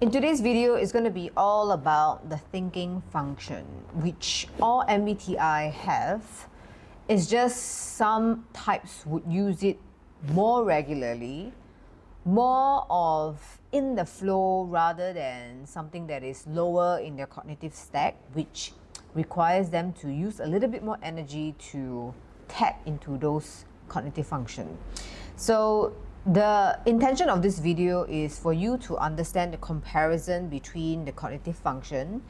In today's video, it's going to be all about the thinking function, which all MBTI have. It's just some types would use it more regularly, more of in the flow rather than something that is lower in their cognitive stack, which requires them to use a little bit more energy to tap into those cognitive function. So the intention of this video is for you to understand the comparison between the cognitive function.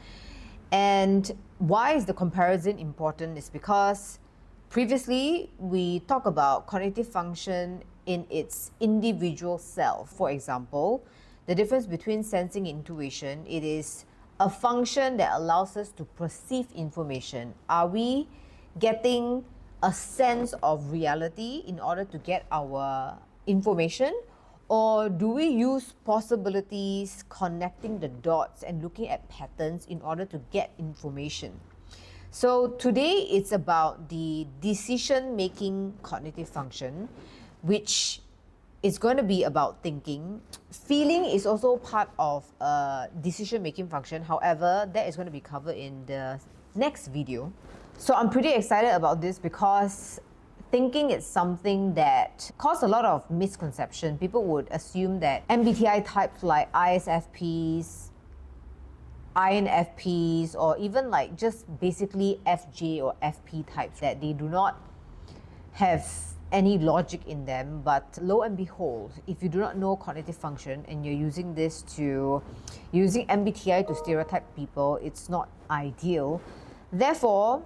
And why is the comparison important is because previously we talked about cognitive function in its individual self. For example, the difference between sensing and intuition, it is a function that allows us to perceive information. Are we getting a sense of reality in order to get our information, or do we use possibilities, connecting the dots and looking at patterns in order to get information? So today it's about the decision-making cognitive function, which is going to be about thinking. Feeling is also part of a decision-making function. However, that is going to be covered in the next video. So I'm pretty excited about this because thinking is something that caused a lot of misconception. People would assume that MBTI types like ISFPs, INFPs, or even like just basically FJ or FP types, that they do not have any logic in them. But lo and behold, if you do not know cognitive function and you're using MBTI to stereotype people, it's not ideal. Therefore,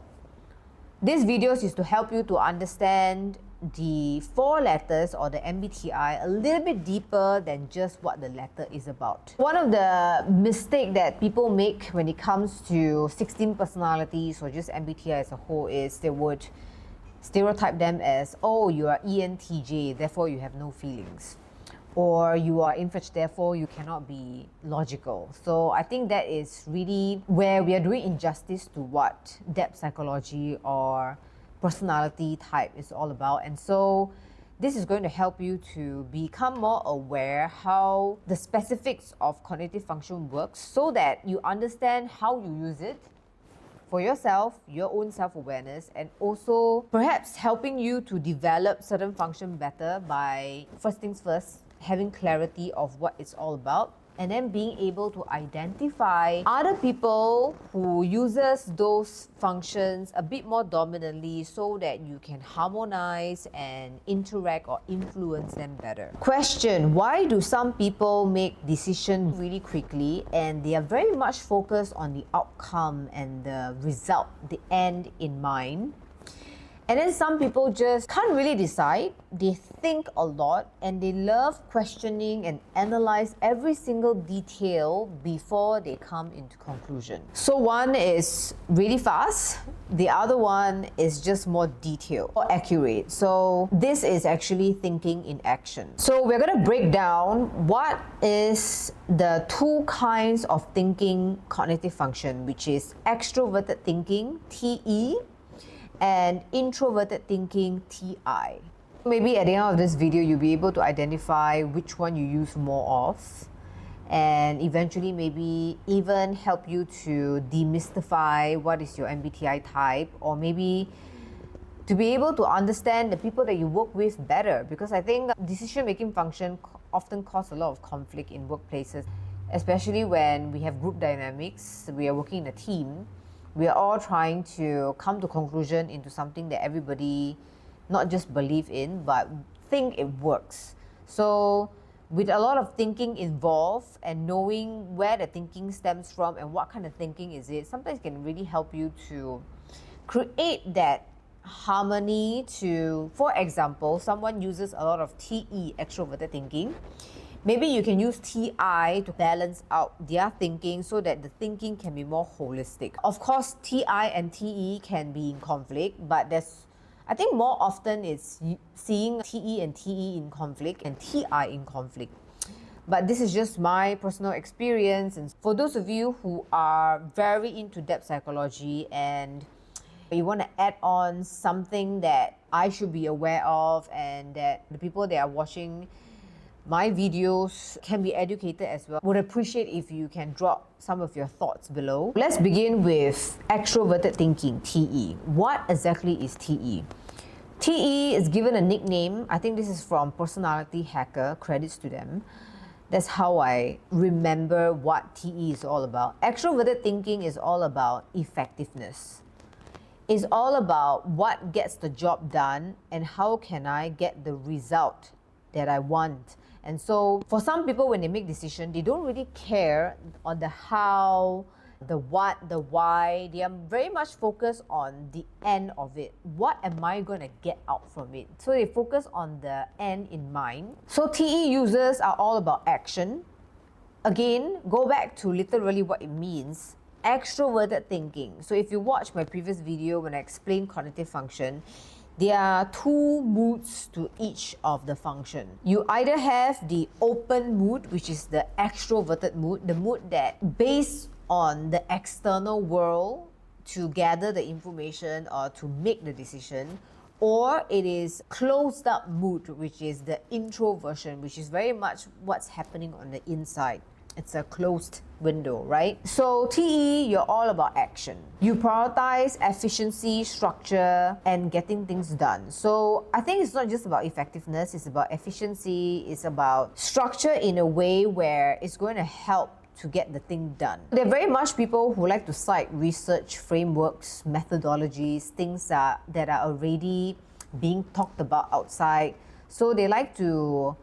this video is to help you to understand the 4 letters or the MBTI a little bit deeper than just what the letter is about. One of the mistakes that people make when it comes to 16 personalities or just MBTI as a whole is they would stereotype them as, oh, you are ENTJ, therefore you have no feelings. Or you are infetch, therefore you cannot be logical. So I think that is really where we are doing injustice to what depth psychology or personality type is all about. And so this is going to help you to become more aware how the specifics of cognitive function works, so that you understand how you use it for yourself, your own self-awareness, and also perhaps helping you to develop certain function better by, first things first, having clarity of what it's all about, and then being able to identify other people who uses those functions a bit more dominantly, so that you can harmonize and interact or influence them better. Question: why do some people make decisions really quickly and they are very much focused on the outcome and the result, the end in mind? And then some people just can't really decide. They think a lot and they love questioning and analyze every single detail before they come into conclusion. So one is really fast, the other one is just more detailed or accurate. So this is actually thinking in action. So we're going to break down what is the 2 kinds of thinking cognitive function, which is extroverted thinking, TE, and introverted thinking, TI. Maybe at the end of this video, you'll be able to identify which one you use more of, and eventually maybe even help you to demystify what is your MBTI type, or maybe to be able to understand the people that you work with better. Because I think decision-making function often causes a lot of conflict in workplaces, especially when we have group dynamics, we are working in a team. We are all trying to come to conclusion into something that everybody not just believe in, but think it works. So with a lot of thinking involved and knowing where the thinking stems from and what kind of thinking is it, sometimes can really help you to create that harmony to, for example, someone uses a lot of TE, extroverted thinking. Maybe you can use TI to balance out their thinking so that the thinking can be more holistic. Of course, TI and TE can be in conflict, but I think more often it's seeing TE and TE in conflict and TI in conflict. But this is just my personal experience. And for those of you who are very into depth psychology and you want to add on something that I should be aware of and that the people that are watching my videos can be educated as well. Would appreciate if you can drop some of your thoughts below. Let's begin with extroverted thinking, TE. What exactly is TE? TE is given a nickname. I think this is from Personality Hacker, credits to them. That's how I remember what TE is all about. Extroverted thinking is all about effectiveness. It's all about what gets the job done and how can I get the result that I want. And so for some people, when they make decisions, they don't really care on the how, the what, the why. They are very much focused on the end of it. What am I going to get out from it? So they focus on the end in mind. So TE users are all about action. Again, go back to literally what it means. Extroverted thinking. So if you watch my previous video when I explained cognitive function, there are two moods to each of the function. You either have the open mood, which is the extroverted mood, the mood that based on the external world to gather the information or to make the decision, or it is closed up mood, which is the introversion, which is very much what's happening on the inside. It's a closed window, right? So TE, you're all about action. You prioritize efficiency, structure, and getting things done. So I think it's not just about effectiveness, it's about efficiency, it's about structure in a way where it's going to help to get the thing done. There are very much people who like to cite research frameworks, methodologies, things that are already being talked about outside. So they like to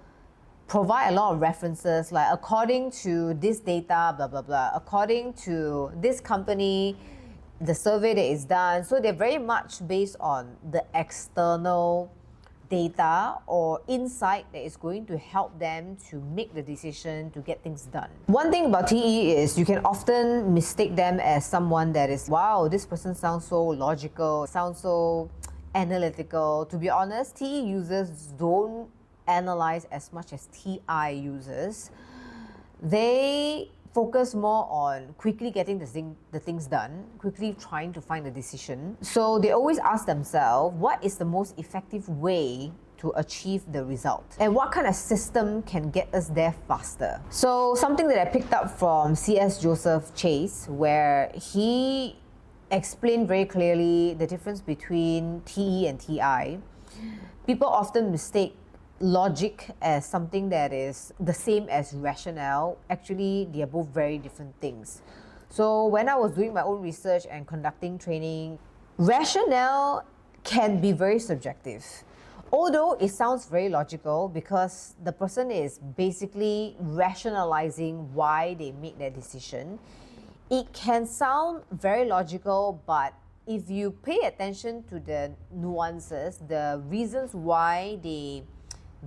provide a lot of references, like according to this data, blah, blah, blah, according to this company, the survey that is done. So they're very much based on the external data or insight that is going to help them to make the decision to get things done. One thing about TE is you can often mistake them as someone that is, wow, this person sounds so logical, sounds so analytical. To be honest, TE users don't analyze as much as TI users. They focus more on quickly getting the things done, quickly trying to find a decision. So they always ask themselves, what is the most effective way to achieve the result? And what kind of system can get us there faster? So something that I picked up from C.S. Joseph Chase, where he explained very clearly the difference between TE and TI. People often mistake logic as something that is the same as rationale. Actually, they are both very different things. So when I was doing my own research and conducting training, rationale can be very subjective. Although it sounds very logical because the person is basically rationalizing why they make their decision, it can sound very logical, but if you pay attention to the nuances, the reasons why they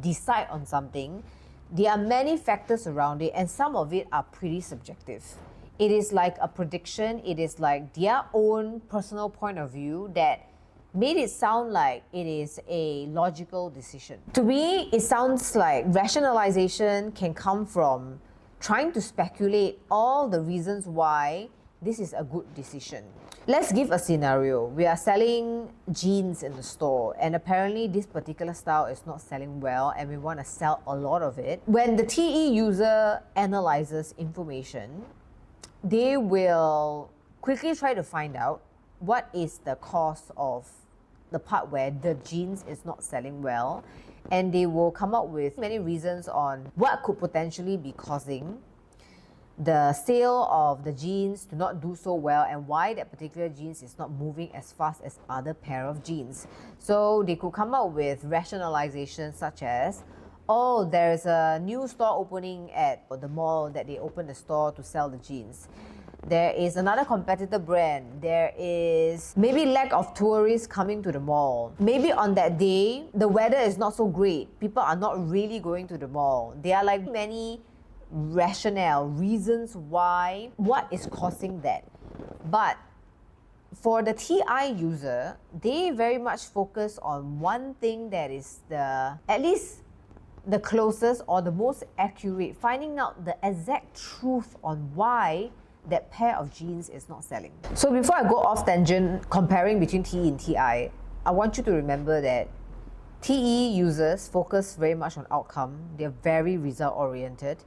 decide on something, there are many factors around it, and some of it are pretty subjective. It is like a prediction, it is like their own personal point of view that made it sound like it is a logical decision. To me, it sounds like rationalization can come from trying to speculate all the reasons why this is a good decision. Let's give a scenario. We are selling jeans in the store, and apparently this particular style is not selling well and we want to sell a lot of it. When the TE user analyzes information, they will quickly try to find out what is the cause of the part where the jeans is not selling well, and they will come up with many reasons on what could potentially be causing the sale of the jeans to not do so well and why that particular jeans is not moving as fast as other pair of jeans. So they could come up with rationalizations such as, oh, there's a new store opening at the mall that they opened the store to sell the jeans. There is another competitor brand. There is maybe lack of tourists coming to the mall. Maybe on that day, the weather is not so great. People are not really going to the mall. There are like many rationale, reasons why, what is causing that. But for the TI user, they very much focus on one thing that is at least the closest or the most accurate, finding out the exact truth on why that pair of jeans is not selling. So before I go off tangent comparing between TE and TI, I want you to remember that TE users focus very much on outcome. They're very result oriented.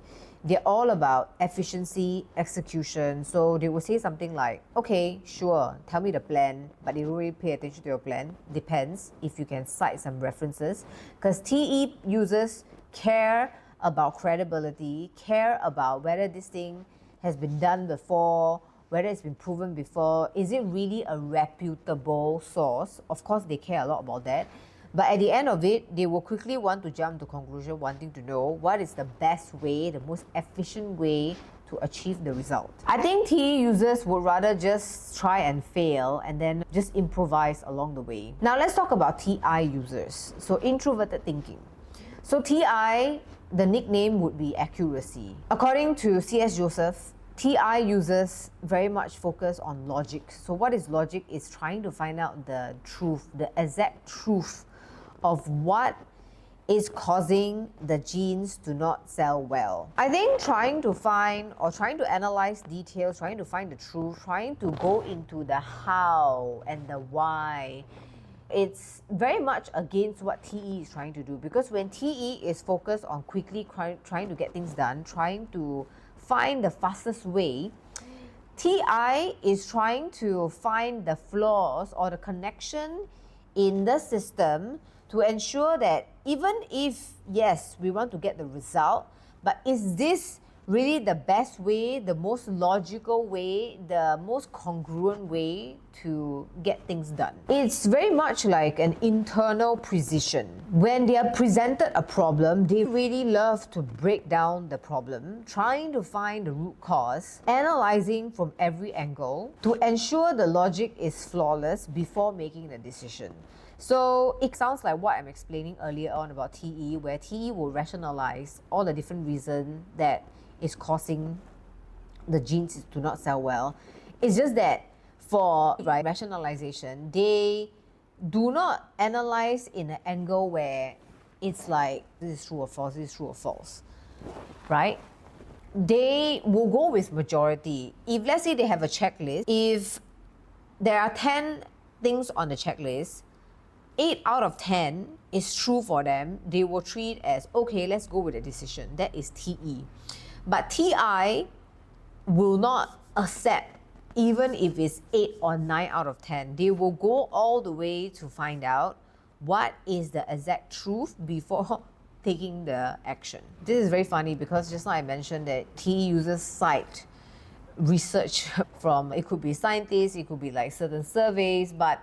They're all about efficiency, execution. So they will say something like, okay, sure, tell me the plan, but they don't really pay attention to your plan. Depends if you can cite some references. Because TE users care about credibility, care about whether this thing has been done before, whether it's been proven before. Is it really a reputable source? Of course, they care a lot about that. But at the end of it, they will quickly want to jump to conclusion, wanting to know what is the best way, the most efficient way to achieve the result. I think TE users would rather just try and fail and then just improvise along the way. Now let's talk about TI users. So introverted thinking. So TI, the nickname would be accuracy. According to C.S. Joseph, TI users very much focus on logic. So what is logic? Is trying to find out the truth, the exact truth of what is causing the jeans to not sell well. I think trying to find or trying to analyze details, trying to find the truth, trying to go into the how and the why, it's very much against what TE is trying to do. Because when TE is focused on quickly trying to get things done, trying to find the fastest way, TI is trying to find the flaws or the connection in the system to ensure that even if, yes, we want to get the result, but is this really the best way, the most logical way, the most congruent way to get things done? It's very much like an internal precision. When they are presented a problem, they really love to break down the problem, trying to find the root cause, analyzing from every angle to ensure the logic is flawless before making the decision. So it sounds like what I'm explaining earlier on about TE, where TE will rationalize all the different reasons that is causing the jeans to not sell well. It's just that for rationalization, they do not analyze in an angle where it's like, this is true or false, this is true or false, right? They will go with majority. If let's say they have a checklist, if there are 10 things on the checklist, 8 out of 10 is true for them, they will treat as, okay, let's go with the decision. That is TE. But TI will not accept even if it's 8 or 9 out of 10. They will go all the way to find out what is the exact truth before taking the action. This is very funny because just now I mentioned that TE users cite research from, it could be scientists, it could be like certain surveys, but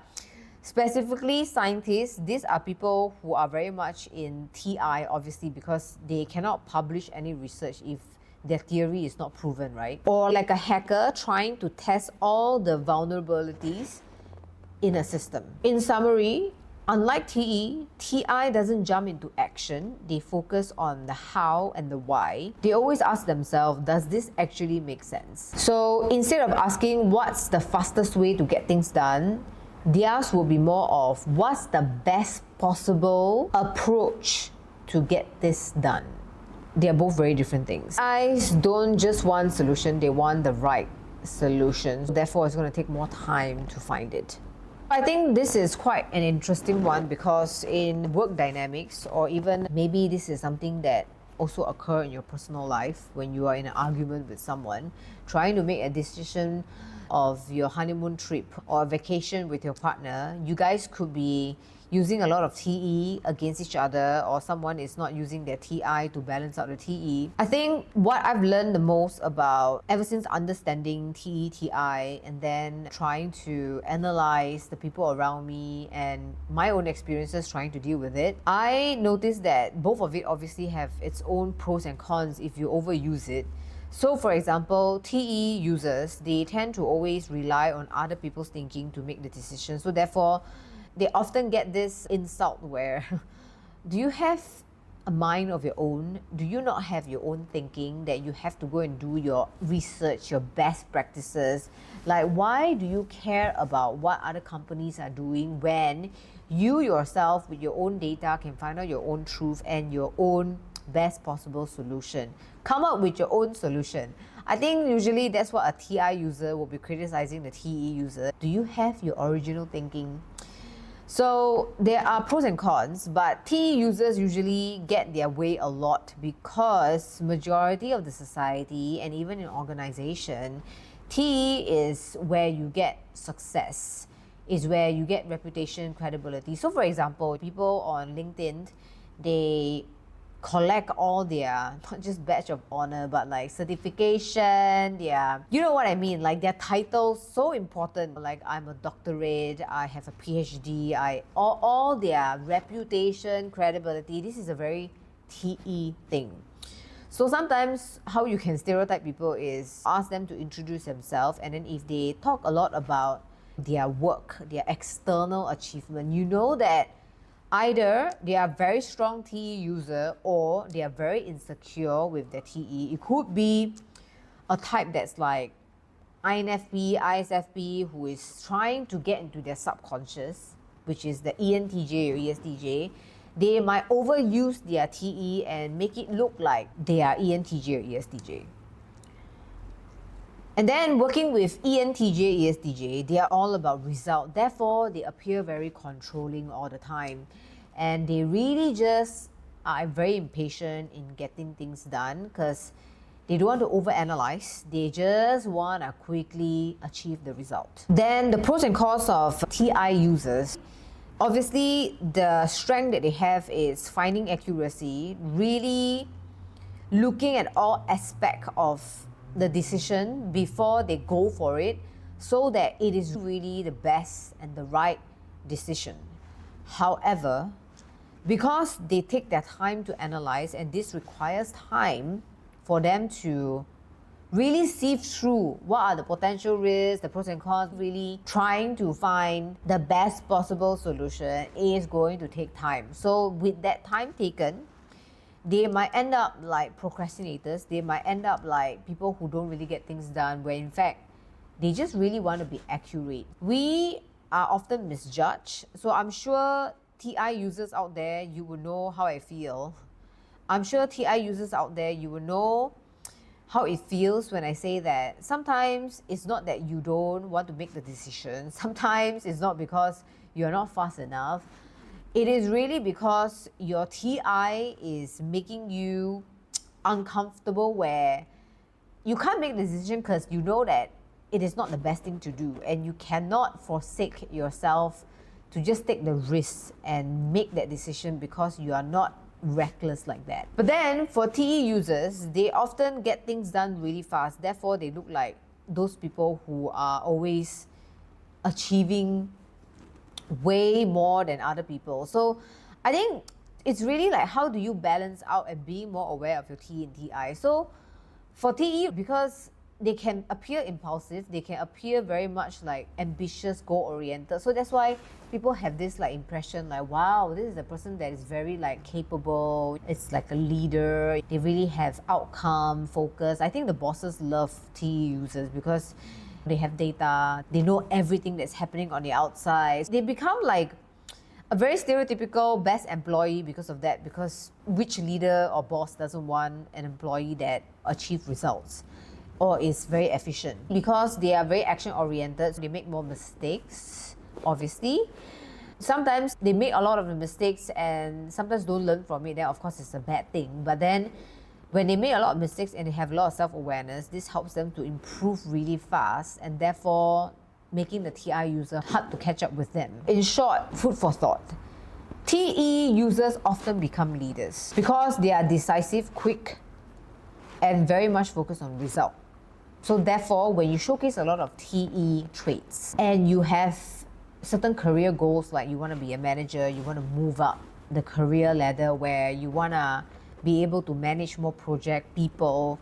specifically scientists, these are people who are very much in TI, obviously, because they cannot publish any research if their theory is not proven, right? Or like a hacker trying to test all the vulnerabilities in a system. In summary, unlike TE, TI doesn't jump into action. They focus on the how and the why. They always ask themselves, does this actually make sense? So instead of asking what's the fastest way to get things done, theirs will be more of what's the best possible approach to get this done. They are both very different things. Guys don't just want solution, they want the right solution. Therefore, it's going to take more time to find it. I think this is quite an interesting one because in work dynamics, or even maybe this is something that also occur in your personal life when you are in an argument with someone, trying to make a decision of your honeymoon trip or a vacation with your partner, you guys could be using a lot of TE against each other, or someone is not using their TI to balance out the TE. I think what I've learned the most about ever since understanding TE, TI, and then trying to analyze the people around me and my own experiences trying to deal with it, I noticed that both of it obviously have its own pros and cons if you overuse it. So for example, TE users, they tend to always rely on other people's thinking to make the decision. So therefore, they often get this insult where, do you have a mind of your own? Do you not have your own thinking that you have to go and do your research, your best practices? Like, why do you care about what other companies are doing when you yourself with your own data can find out your own truth and your own best possible solution? Come up with your own solution. I think usually that's what a TI user will be criticizing the TE user. Do you have your original thinking? So there are pros and cons, but T users usually get their way a lot because majority of the society and even in organization, T is where you get success, is where you get reputation, credibility. So for example, people on LinkedIn, they collect all their, not just badge of honor, but like certification, their, you know what I mean, like their titles, so important. Like I'm a doctorate, I have a PhD, all their reputation, credibility, this is a very TE thing. So sometimes how you can stereotype people is ask them to introduce themselves, and then if they talk a lot about their work, their external achievement, you know that either they are very strong TE user or they are very insecure with their TE. It could be a type that's like INFP, ISFP, who is trying to get into their subconscious, which is the ENTJ or ESTJ. They might overuse their TE and make it look like they are ENTJ or ESTJ. And then working with ENTJ, ESTJ, they are all about result. Therefore, they appear very controlling all the time. And they really just are very impatient in getting things done because they don't want to overanalyze. They just want to quickly achieve the result. Then the pros and cons of TI users. Obviously, the strength that they have is finding accuracy, really looking at all aspects of the decision before they go for it so that it is really the best and the right decision. However, because they take their time to analyze, and this requires time for them to really sieve through what are the potential risks, the pros and cons, really trying to find the best possible solution is going to take time. So with that time taken, they might end up like procrastinators. They might end up like people who don't really get things done, where in fact, they just really want to be accurate. We are often misjudged. So I'm sure TI users out there, you will know how I feel. I'm sure TI users out there, you will know how it feels when I say that sometimes it's not that you don't want to make the decision. Sometimes it's not because you're not fast enough. It is really because your TI is making you uncomfortable, where you can't make the decision because you know that it is not the best thing to do, and you cannot forsake yourself to just take the risk and make that decision because you are not reckless like that. But then for TE users, they often get things done really fast. Therefore, they look like those people who are always achieving way more than other people. So I think it's really like, how do you balance out and be more aware of your T and TI? So for TE, because they can appear impulsive, they can appear very much like ambitious, goal-oriented. So that's why people have this like impression like, wow, this is a person that is very like capable. It's like a leader. They really have outcome focus. I think the bosses love TE users because they have data. They know everything that's happening on the outside. They become like a very stereotypical best employee because of that, because which leader or boss doesn't want an employee that achieves results or is very efficient? Because they are very action oriented, so they make more mistakes, obviously. Sometimes they make a lot of the mistakes and sometimes don't learn from it. Then of course it's a bad thing. But then when they make a lot of mistakes and they have a lot of self-awareness, this helps them to improve really fast, and therefore making the TI user hard to catch up with them. In short, food for thought. TE users often become leaders because they are decisive, quick, and very much focused on result. So therefore, when you showcase a lot of TE traits and you have certain career goals, like you want to be a manager, you want to move up the career ladder where you want to be able to manage more project people,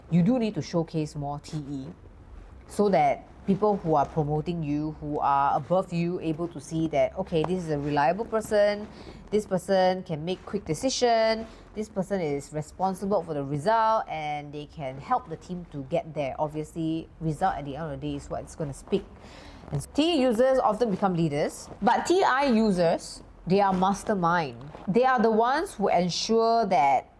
you do need to showcase more TE so that people who are promoting you, who are above you, able to see that, okay, this is a reliable person, this person can make quick decision, this person is responsible for the result, and they can help the team to get there. Obviously, result at the end of the day is what it's going to speak. And TE users often become leaders, but TI users, they are mastermind. They are the ones who ensure that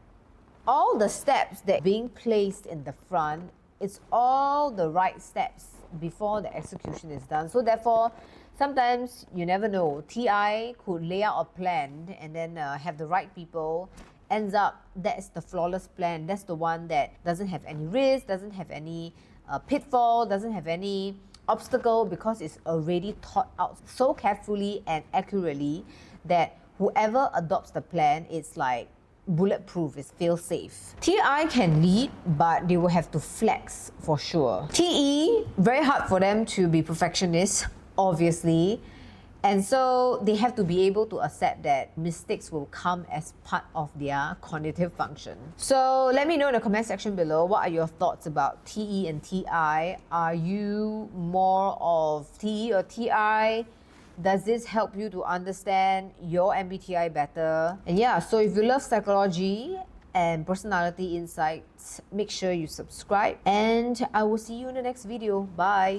all the steps that are being placed in the front It's all the right steps before the execution is done. So therefore, sometimes you never know. TI could lay out a plan and then have the right people. Ends up, that's the flawless plan. That's the one that doesn't have any risk, doesn't have any pitfall, doesn't have any obstacle, because it's already thought out so carefully and accurately that whoever adopts the plan, it's like bulletproof, it's fail safe. TI can lead, but they will have to flex for sure. TE, very hard for them to be perfectionists, obviously. And so they have to be able to accept that mistakes will come as part of their cognitive function. So let me know in the comment section below, what are your thoughts about TE and TI? Are you more of TE or TI? Does this help you to understand your MBTI better? And yeah, so if you love psychology and personality insights, make sure you subscribe. And I will see you in the next video. Bye.